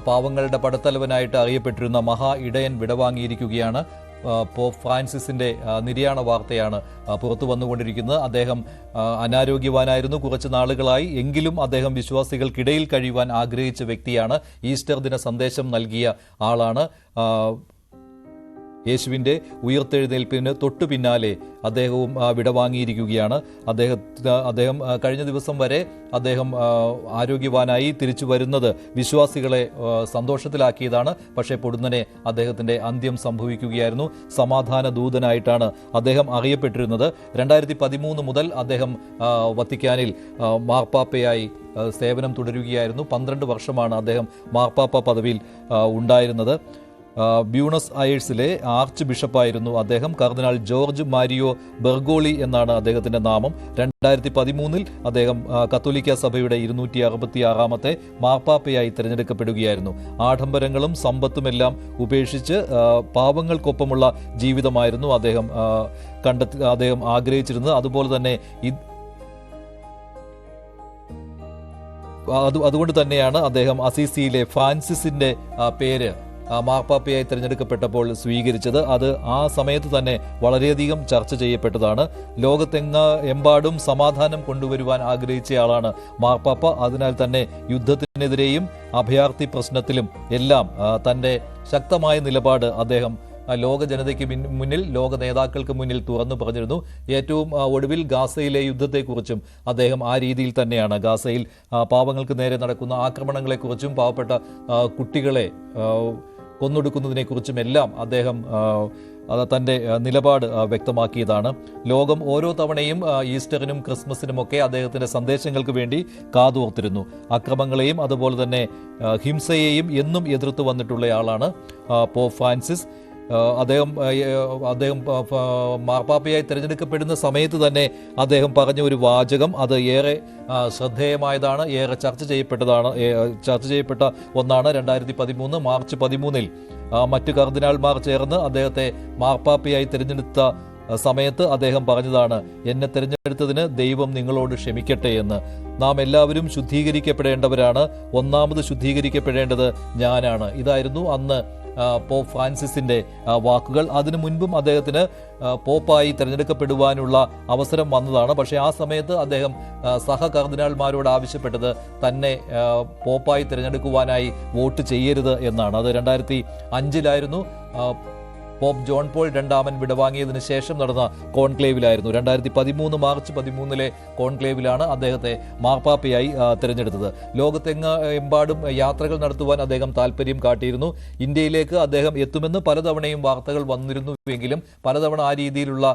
പാവങ്ങളുടെ പടത്തലവനായിട്ട് അറിയപ്പെട്ടിരുന്ന മഹാ ഇടയൻ വിടവാങ്ങിയിരിക്കുകയാണ്. പോപ്പ് ഫ്രാൻസിസിൻ്റെ നിര്യാണ വാർത്തയാണ് പുറത്തു വന്നുകൊണ്ടിരിക്കുന്നത്. അദ്ദേഹം അനാരോഗ്യവാനായിരുന്നു കുറച്ച് നാളുകളായി. എങ്കിലും അദ്ദേഹം വിശ്വാസികൾക്കിടയിൽ കഴിയുവാൻ ആഗ്രഹിച്ച വ്യക്തിയാണ്. ഈസ്റ്റർ ദിന സന്ദേശം നൽകിയ ആളാണ്. യേശുവിൻ്റെ ഉയർത്തെഴുന്നേൽപ്പിന് തൊട്ടു പിന്നാലെ അദ്ദേഹവും വിടവാങ്ങിയിരിക്കുകയാണ്. അദ്ദേഹം കഴിഞ്ഞ ദിവസം വരെ അദ്ദേഹം ആരോഗ്യവാനായി തിരിച്ചു വരുന്നത് വിശ്വാസികളെ സന്തോഷത്തിലാക്കിയതാണ്. പക്ഷേ പൊടുന്നനെ അദ്ദേഹത്തിൻ്റെ അന്ത്യം സംഭവിക്കുകയായിരുന്നു. സമാധാന ദൂതനായിട്ടാണ് അദ്ദേഹം അറിയപ്പെട്ടിരുന്നത്. 2013 മുതൽ അദ്ദേഹം വത്തിക്കാനിൽ മാർപ്പാപ്പയായി സേവനം തുടരുകയായിരുന്നു. 12 വർഷമാണ് അദ്ദേഹം മാർപ്പാപ്പ പദവിയിൽ ഉണ്ടായിരുന്നത്. ബ്യൂണസ് അയേഴ്സിലെ ആർച്ച് ബിഷപ്പായിരുന്നു അദ്ദേഹം. കർദിനാൾ ജോർജ് മാരിയോ ബെർഗോളി എന്നാണ് അദ്ദേഹത്തിൻ്റെ നാമം. 2013 അദ്ദേഹം കത്തോലിക്ക സഭയുടെ 266ാമത്തെ മാർപ്പാപ്പയായി തിരഞ്ഞെടുക്കപ്പെടുകയായിരുന്നു. ആഡംബരങ്ങളും സമ്പത്തുമെല്ലാം ഉപേക്ഷിച്ച് പാവങ്ങൾക്കൊപ്പമുള്ള ജീവിതമായിരുന്നു അദ്ദേഹം ആഗ്രഹിച്ചിരുന്നത്. അതുപോലെ തന്നെ അതുകൊണ്ട് തന്നെയാണ് അദ്ദേഹം അസീസിയിലെ ഫ്രാൻസിസിൻ്റെ പേര് മാർപ്പാപ്പയായി തിരഞ്ഞെടുക്കപ്പെട്ടപ്പോൾ സ്വീകരിച്ചത്. അത് ആ സമയത്ത് തന്നെ വളരെയധികം ചർച്ച ചെയ്യപ്പെട്ടതാണ്. ലോകത്തെമ്പാടും സമാധാനം കൊണ്ടുവരുവാൻ ആഗ്രഹിച്ചയാളാണ് മാർപ്പാപ്പ. അതിനാൽ തന്നെ യുദ്ധത്തിനെതിരെയും അഭയാർത്ഥി പ്രശ്നത്തിലും എല്ലാം തൻ്റെ ശക്തമായ നിലപാട് അദ്ദേഹം ലോക ജനതയ്ക്ക് മുന്നിൽ, ലോക നേതാക്കൾക്ക് മുന്നിൽ തുറന്നു പറഞ്ഞിരുന്നു. ഏറ്റവും ഒടുവിൽ ഗാസയിലെ യുദ്ധത്തെക്കുറിച്ചും അദ്ദേഹം ആ രീതിയിൽ തന്നെയാണ്, ഗാസയിൽ പാവങ്ങൾക്ക് നേരെ നടക്കുന്ന ആക്രമണങ്ങളെക്കുറിച്ചും പാവപ്പെട്ട കുട്ടികളെ കൊന്നൊടുക്കുന്നതിനെക്കുറിച്ചും എല്ലാം അദ്ദേഹം തൻ്റെ നിലപാട് വ്യക്തമാക്കിയതാണ്. ലോകം ഓരോ തവണയും ഈസ്റ്ററിനും ക്രിസ്മസിനുമൊക്കെ അദ്ദേഹത്തിൻ്റെ സന്ദേശങ്ങൾക്ക് വേണ്ടി കാതോർത്തിരുന്നു. അക്രമങ്ങളെയും അതുപോലെ തന്നെ ഹിംസയെയും എന്നും എതിർത്ത് വന്നിട്ടുള്ളയാളാണ് പോപ്പ് ഫ്രാൻസിസ്. അദ്ദേഹം മാർപ്പാപ്പയായി തിരഞ്ഞെടുക്കപ്പെടുന്ന സമയത്ത് തന്നെ അദ്ദേഹം പറഞ്ഞ ഒരു വാചകം അത് ഏറെ ശ്രദ്ധേയമായതാണ്, ഏറെ ചർച്ച ചെയ്യപ്പെട്ട ഒന്നാണ്. 2013 മാർച്ച് 13 മറ്റു കർദിനാൾമാർ ചേർന്ന് അദ്ദേഹത്തെ മാർപ്പാപ്പയായി തിരഞ്ഞെടുത്ത സമയത്ത് അദ്ദേഹം പറഞ്ഞതാണ്, എന്നെ തിരഞ്ഞെടുത്തതിന് ദൈവം നിങ്ങളോട് ക്ഷമിക്കട്ടെ എന്ന്. നാം എല്ലാവരും ശുദ്ധീകരിക്കപ്പെടേണ്ടവരാണ്. ഒന്നാമത് ശുദ്ധീകരിക്കപ്പെടേണ്ടത് ഞാനാണ്. ഇതായിരുന്നു അന്ന് പോപ്പ് ഫ്രാൻസിസിൻ്റെ വാക്കുകൾ. അതിനു മുൻപും അദ്ദേഹത്തിന് പോപ്പായി തിരഞ്ഞെടുക്കപ്പെടുവാനുള്ള അവസരം വന്നതാണ്. പക്ഷേ ആ സമയത്ത് അദ്ദേഹം സഹ കർദിനാൾമാരോട് ആവശ്യപ്പെട്ടത് തന്നെ പോപ്പായി തിരഞ്ഞെടുക്കുവാനായി വോട്ട് ചെയ്യരുത് എന്നാണ്. അത് 2005 പോപ്പ് ജോൺ പോൾ രണ്ടാമൻ വിടവാങ്ങിയതിനു ശേഷം നടന്ന കോൺക്ലേവിലായിരുന്നു. 2013 മാർച്ച് 13 കോൺക്ലേവിലാണ് അദ്ദേഹത്തെ മാർപ്പാപ്പയായി തിരഞ്ഞെടുത്തത്. ലോകത്തെമ്പാടും യാത്രകൾ നടത്തുവാൻ അദ്ദേഹം താല്പര്യം കാട്ടിയിരുന്നു. ഇന്ത്യയിലേക്ക് അദ്ദേഹം എത്തുമെന്ന് പലതവണയും വാർത്തകൾ വന്നിരുന്നുവെങ്കിലും, പലതവണ ആ രീതിയിലുള്ള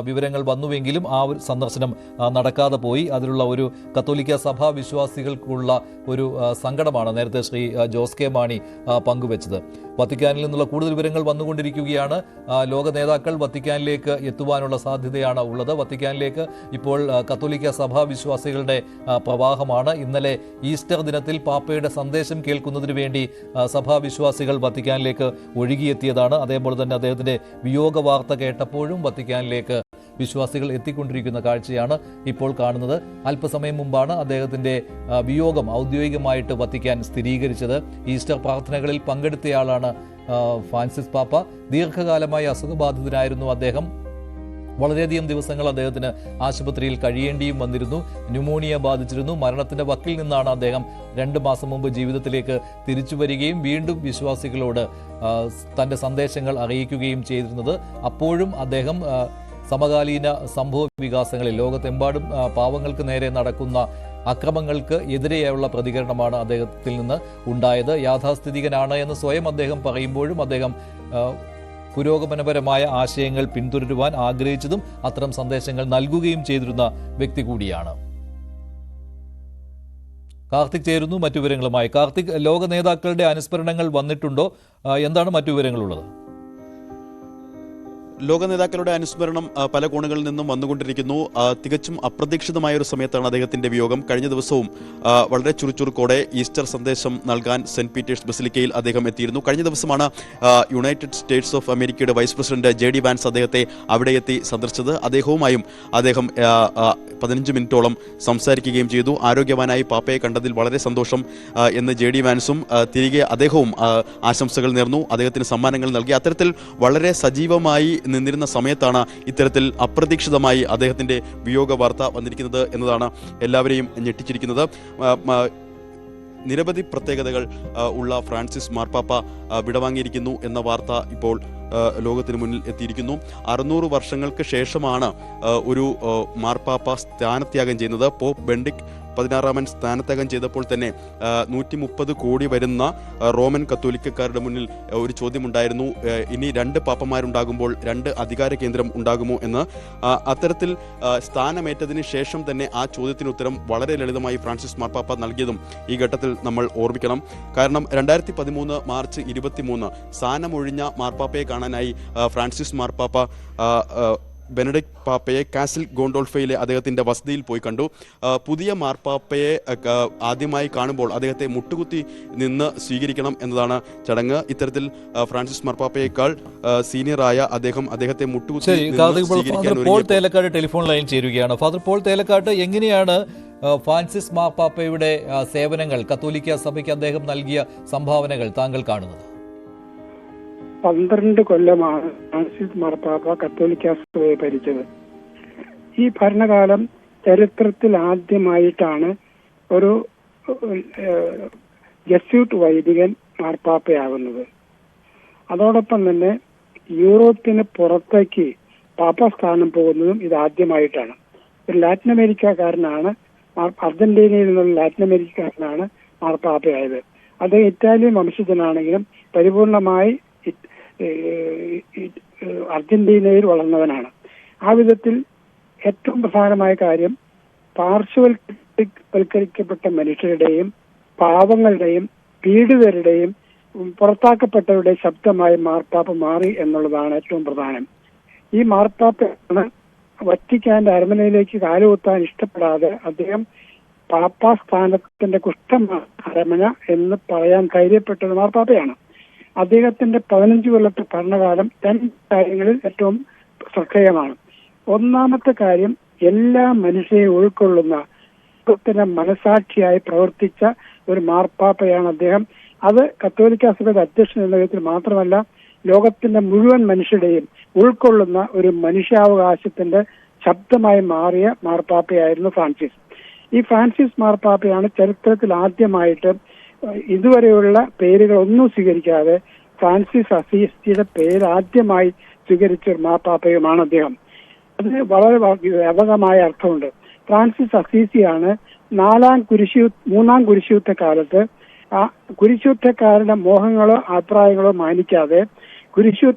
വിവരങ്ങൾ വന്നുവെങ്കിലും ആ ഒരു സന്ദർശനം നടക്കാതെ പോയി. അതിലുള്ള ഒരു കത്തോലിക്ക സഭാ വിശ്വാസികൾക്കുള്ള ഒരു സങ്കടമാണ് നേരത്തെ ശ്രീ ജോസ് കെ മാണി പങ്കുവച്ചത്. വത്തിക്കാനിൽ നിന്നുള്ള കൂടുതൽ വിവരങ്ങൾ വന്നുകൊണ്ടിരിക്കുകയാണ്. ലോക നേതാക്കൾ വത്തിക്കാനിലേക്ക് എത്തുവാനുള്ള സാധ്യതയാണ് ഉള്ളത്. വത്തിക്കാനിലേക്ക് ഇപ്പോൾ കത്തോലിക്ക സഭാ വിശ്വാസികളുടെ പ്രവാഹമാണ്. ഇന്നലെ ഈസ്റ്റർ ദിനത്തിൽ പാപ്പയുടെ സന്ദേശം കേൾക്കുന്നതിന് വേണ്ടി സഭാ വിശ്വാസികൾ വത്തിക്കാനിലേക്ക് ഒഴുകിയെത്തിയതാണ്. അതേപോലെ തന്നെ അദ്ദേഹത്തിൻ്റെ വിയോഗ വാർത്ത കേട്ടപ്പോഴും വത്തിക്കാനിലേക്ക് വിശ്വാസികൾ എത്തിക്കൊണ്ടിരിക്കുന്ന കാഴ്ചയാണ് ഇപ്പോൾ കാണുന്നത്. അല്പസമയം മുമ്പാണ് അദ്ദേഹത്തിൻ്റെ വിയോഗം ഔദ്യോഗികമായിട്ട് വത്തിക്കാൻ സ്ഥിരീകരിച്ചത്. ഈസ്റ്റർ പ്രാർത്ഥനകളിൽ പങ്കെടുത്തയാളാണ് ഫ്രാൻസിസ് പാപ്പ. ദീർഘകാലമായി അസുഖബാധിതനായിരുന്നു അദ്ദേഹം. വളരെയധികം ദിവസങ്ങൾ അദ്ദേഹത്തിന് ആശുപത്രിയിൽ കഴിയേണ്ടിയും വന്നിരുന്നു. ന്യൂമോണിയ ബാധിച്ചിരുന്നു. മരണത്തിൻ്റെ വക്കിൽ നിന്നാണ് അദ്ദേഹം 2 മാസം മുമ്പ് ജീവിതത്തിലേക്ക് തിരിച്ചു വരികയും വീണ്ടും വിശ്വാസികളോട് തൻ്റെ സന്ദേശങ്ങൾ അറിയിക്കുകയും ചെയ്തിരുന്നത്. അപ്പോഴും അദ്ദേഹം സമകാലീന സംഭവ വികാസങ്ങളിൽ ലോകത്തെമ്പാടും പാവങ്ങൾക്ക് നേരെ നടക്കുന്ന അക്രമങ്ങൾക്ക് എതിരെയുള്ള പ്രതികരണമാണ് അദ്ദേഹത്തിൽ നിന്ന് ഉണ്ടായത്. യാഥാസ്ഥിതികനാണ് എന്ന് സ്വയം അദ്ദേഹം പറയുമ്പോഴും അദ്ദേഹം പുരോഗമനപരമായ ആശയങ്ങൾ പിന്തുടരുവാൻ ആഗ്രഹിച്ചതും അത്തരം സന്ദേശങ്ങൾ നൽകുകയും ചെയ്തിരുന്ന വ്യക്തി കൂടിയാണ്. കാർത്തിക് ചേരുന്നു മറ്റു വിവരങ്ങളുമായി. കാർത്തിക്, ലോക നേതാക്കളുടെ അനുസ്മരണങ്ങൾ വന്നിട്ടുണ്ടോ? എന്താണ് മറ്റു വിവരങ്ങളുള്ളത്? ലോക നേതാക്കളുടെ അനുസ്മരണം പല കോണുകളിൽ നിന്നും വന്നുകൊണ്ടിരിക്കുന്നു. തികച്ചും അപ്രതീക്ഷിതമായ ഒരു സമയത്താണ് അദ്ദേഹത്തിന്റെ വിയോഗം. കഴിഞ്ഞ ദിവസവും വളരെ ചുറുചുറുക്കോടെ ഈസ്റ്റർ സന്ദേശം നൽകാൻ സെന്റ് പീറ്റേഴ്സ് ബസിലിക്കയിൽ അദ്ദേഹം എത്തിയിരുന്നു. കഴിഞ്ഞ ദിവസമാണ് യുണൈറ്റഡ് സ്റ്റേറ്റ്സ് ഓഫ് അമേരിക്കയുടെ വൈസ് പ്രസിഡന്റ് JD വാൻസ് അദ്ദേഹത്തെ അവിടെ എത്തി സന്ദർശിച്ചത്. അദ്ദേഹവുമായും അദ്ദേഹം 15 മിനിറ്റോളം സംസാരിക്കുകയും ചെയ്തു. ആരോഗ്യവാനായി പാപ്പയെ കണ്ടതിൽ വളരെ സന്തോഷം എന്ന് JD വാൻസും തിരികെ അദ്ദേഹവും ആശംസകൾ നേർന്നു, അദ്ദേഹത്തിന് സമ്മാനങ്ങൾ നൽകി. അത്തരത്തിൽ വളരെ സജീവമായി നിന്നിരുന്ന സമയത്താണ് ഇത്തരത്തിൽ അപ്രതീക്ഷിതമായി അദ്ദേഹത്തിന്റെ വിയോഗ വാർത്ത വന്നിരിക്കുന്നത് എന്നതാണ് എല്ലാവരെയും ഞെട്ടിച്ചിരിക്കുന്നത്. നിരവധി പ്രത്യേകതകൾ ഉള്ള ഫ്രാൻസിസ് മാർപ്പാപ്പ വിടവാങ്ങിയിരിക്കുന്നു എന്ന വാർത്ത ഇപ്പോൾ ലോകത്തിന് മുന്നിൽ എത്തിയിരിക്കുന്നു. 600 വർഷങ്ങൾക്ക് ശേഷമാണ് ഒരു മാർപ്പാപ്പ സ്ഥാനത്യാഗം ചെയ്യുന്നത്. പോപ്പ് ബെനഡിക്ട് 16-ാമൻ സ്ഥാനത്യാഗം ചെയ്തപ്പോൾ തന്നെ 130 കോടി വരുന്ന റോമൻ കത്തോലിക്കക്കാരുടെ മുന്നിൽ ഒരു ചോദ്യമുണ്ടായിരുന്നു, ഇനി 2 പാപ്പമാരുണ്ടാകുമ്പോൾ 2 അധികാര കേന്ദ്രം ഉണ്ടാകുമോ എന്ന്. അത്തരത്തിൽ സ്ഥാനമേറ്റതിന് ശേഷം തന്നെ ആ ചോദ്യത്തിന് ഉത്തരം വളരെ ലളിതമായി ഫ്രാൻസിസ് മാർപ്പാപ്പ നൽകിയതും ഈ ഘട്ടത്തിൽ നമ്മൾ ഓർമ്മിക്കണം. കാരണം 2013 മാർച്ച് 23 സ്ഥാനമൊഴിഞ്ഞ മാർപ്പാപ്പയെ കാണാനായി ഫ്രാൻസിസ് മാർപ്പാപ്പ ബെനഡിക്ട് പാപ്പയെ കാസിൽ ഗോണ്ടോൾഫയിലെ അദ്ദേഹത്തിൻ്റെ വസതിയിൽ പോയി കണ്ടു. പുതിയ മാർപ്പാപ്പയെ ആദ്യമായി കാണുമ്പോൾ അദ്ദേഹത്തെ മുട്ടുകുത്തി നിന്ന് സ്വീകരിക്കണം എന്നതാണ് ചടങ്ങ്. ഇത്തരത്തിൽ ഫ്രാൻസിസ് മാർപ്പാപ്പയേക്കാൾ സീനിയറായ അദ്ദേഹത്തെ മുട്ടുകുത്തി പോൾ തേലക്കാട് ടെലിഫോൺ ലൈൻ ചേരുകയാണ്. ഫാദർ പോൾ തേലക്കാട്, എങ്ങനെയാണ് ഫ്രാൻസിസ് മാർപ്പാപ്പയുടെ സേവനങ്ങൾ, കത്തോലിക്ക സഭയ്ക്ക് അദ്ദേഹം നൽകിയ സംഭാവനകൾ താങ്കൾ കാണുന്നത്? 12 കൊല്ലമാണ് ഫ്രാൻസിസ് മാർപ്പാപ്പ കത്തോലിക്ക സഭയെ ഭരിച്ചത്. ഈ ഭരണകാലം ചരിത്രത്തിൽ ആദ്യമായിട്ടാണ് ഒരു ജസ്യൂട്ട് വൈദികൻ മാർപ്പാപ്പയാകുന്നത്. അതോടൊപ്പം തന്നെ യൂറോപ്പിന് പുറത്തേക്ക് പാപ്പ സ്ഥാനം പോകുന്നതും ഇത് ആദ്യമായിട്ടാണ്. ഒരു ലാറ്റിൻ അമേരിക്കക്കാരനാണ്, അർജന്റീനയിൽ നിന്നുള്ള ലാറ്റിൻ അമേരിക്കക്കാരനാണ് മാർപ്പാപ്പയായത്. അദ്ദേഹം ഇറ്റാലിയൻ വംശജനാണെങ്കിലും പരിപൂർണമായി അർജന്റീനയിൽ വളർന്നവനാണ്. ആ വിധത്തിൽ ഏറ്റവും പ്രധാനമായ കാര്യം പാർശ്വവൽക്കരിക്കപ്പെട്ട മനുഷ്യരുടെയും പാവങ്ങളുടെയും പീഡിതരുടെയും പുറത്താക്കപ്പെട്ടവരുടെ ശബ്ദമായി മാർപ്പാപ്പ മാറി എന്നുള്ളതാണ് ഏറ്റവും പ്രധാനം. ഈ മാർപ്പാപ്പയാണ് വത്തിക്കാന്റെ അരമനയിലേക്ക് കാലുകുത്താൻ ഇഷ്ടപ്പെടാതെ അദ്ദേഹം പാപ്പാ സ്ഥാനത്തിന്റെ കുഷ്ഠമായ അരമന എന്ന് പറയാൻ ധൈര്യപ്പെട്ടത് മാർപ്പാപ്പയാണ്. അദ്ദേഹത്തിന്റെ 15 കൊല്ലത്തെ ഭരണകാലം 2 കാര്യങ്ങളിൽ ഏറ്റവും ശ്രദ്ധേയമാണ്. ഒന്നാമത്തെ കാര്യം, എല്ലാ മനുഷ്യരെയും ഉൾക്കൊള്ളുന്ന മനസാക്ഷിയായി പ്രവർത്തിച്ച ഒരു മാർപ്പാപ്പയാണ് അദ്ദേഹം. അത് കത്തോലിക്ക സഭയുടെ അധ്യക്ഷൻ എന്ന വിധത്തിൽ മാത്രമല്ല, ലോകത്തിന്റെ മുഴുവൻ മനുഷ്യരുടെയും ഉൾക്കൊള്ളുന്ന ഒരു മനുഷ്യാവകാശത്തിന്റെ ശബ്ദമായി മാറിയ മാർപ്പാപ്പയായിരുന്നു ഫ്രാൻസിസ്. ഈ ഫ്രാൻസിസ് മാർപ്പാപ്പയാണ് ചരിത്രത്തിൽ ആദ്യമായിട്ട് ഇതുവരെയുള്ള പേരുകളൊന്നും സ്വീകരിക്കാതെ ഫ്രാൻസിസ് അസീസിയുടെ പേര് ആദ്യമായി സ്വീകരിച്ച ഒരു മാർപ്പാപ്പയുമാണ് അദ്ദേഹം. അതിന് വളരെ വ്യാപകമായ അർത്ഥമുണ്ട്. ഫ്രാൻസിസ് അസീസിയാണ് 3-ാം കുരിശുയുദ്ധ കാലത്ത് ആ കുരിശുയുദ്ധക്കാരുടെ മോഹങ്ങളോ അഭിപ്രായങ്ങളോ മാനിക്കാതെ കുരിശു